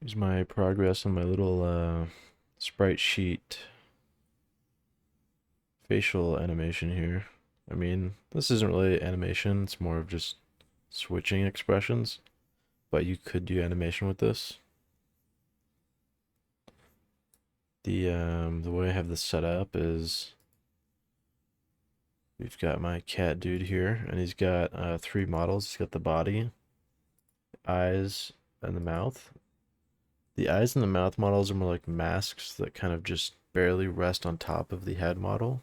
Here's my progress on my little sprite sheet facial animation here. I mean, this isn't really animation, it's more of just switching expressions, but you could do animation with this. The way I have this set up is we've got my cat dude here, and he's got three models. He's got the body, eyes, and the mouth. The eyes and the mouth models are more like masks that kind of just barely rest on top of the head model.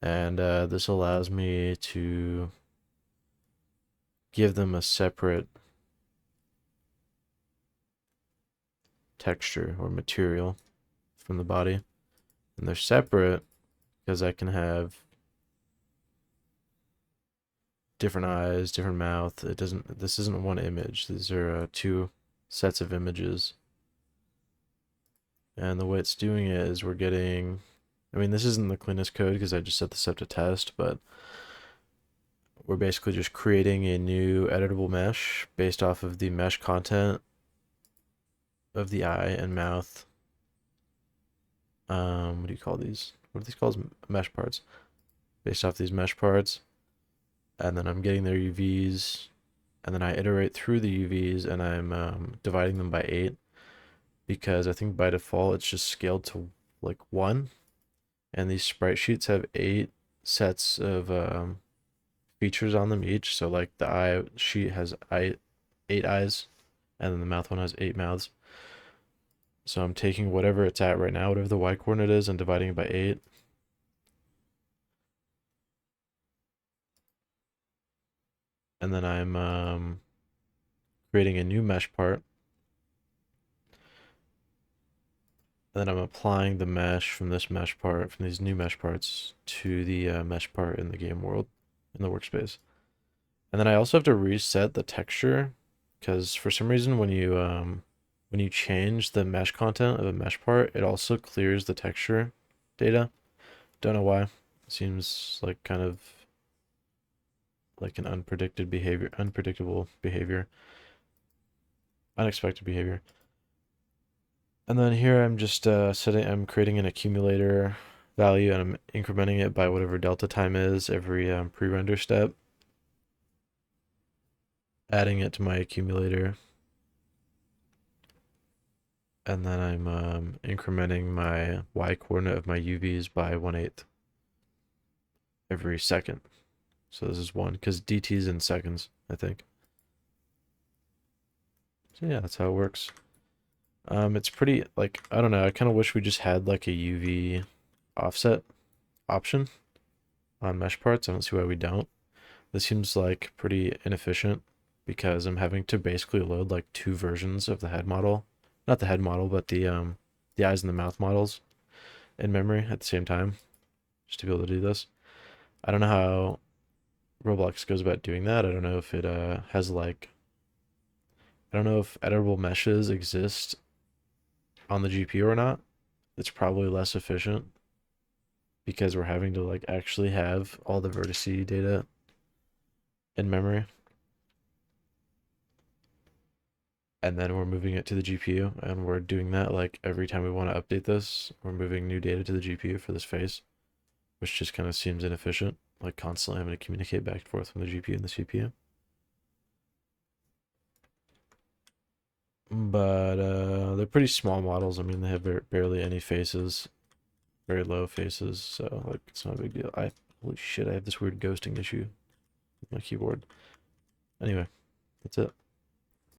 And this allows me to give them a separate texture or material from the body. And they're separate because I can have different eyes, different mouth. This isn't one image. These are two sets of images. And the way it's doing it is we're getting, I mean, this isn't the cleanest code because I just set this up to test, but we're basically just creating a new editable mesh based off of the mesh content of the eye and mouth. What do you call these? What are these called? Mesh parts. Based off these mesh parts. And then I'm getting their UVs, and then I iterate through the UVs, and I'm dividing them by 8 because I think by default it's just scaled to like 1, and these sprite sheets have 8 sets of features on them each. So like the eye sheet has 8 eyes, and then the mouth one has 8 mouths. So I'm taking whatever it's at right now, whatever the y coordinate is, and dividing it by 8. And then I'm creating a new mesh part. And then I'm applying the mesh from this mesh part, from these new mesh parts, to the mesh part in the game world, in the workspace. And then I also have to reset the texture, because for some reason when you change the mesh content of a mesh part, it also clears the texture data. Don't know why. It seems like kind of like an unpredictable behavior, unexpected behavior. And then here I'm just I'm creating an accumulator value, and I'm incrementing it by whatever delta time is every pre-render step, adding it to my accumulator. And then I'm incrementing my y coordinate of my UVs by 1/8 every second. So this is 1, because DT is in seconds, I think. So yeah, that's how it works. It's pretty, like, I don't know, I kind of wish we just had like a UV offset option on mesh parts. I don't see why we don't. This seems like pretty inefficient because I'm having to basically load like 2 versions of the head model. Not the head model, but the eyes and the mouth models in memory at the same time, just to be able to do this. I don't know how Roblox goes about doing that. I don't know if it has like, I don't know if editable meshes exist on the GPU or not. It's probably less efficient because we're having to like actually have all the vertice data in memory. And then we're moving it to the GPU, and we're doing that like every time we want to update this, we're moving new data to the GPU for this face, which just kind of seems inefficient, like constantly having to communicate back and forth from the GPU and the CPU. But they're pretty small models. I mean, they have barely any faces, very low faces, so like it's not a big deal. Holy shit, I have this weird ghosting issue with my keyboard. Anyway, that's it.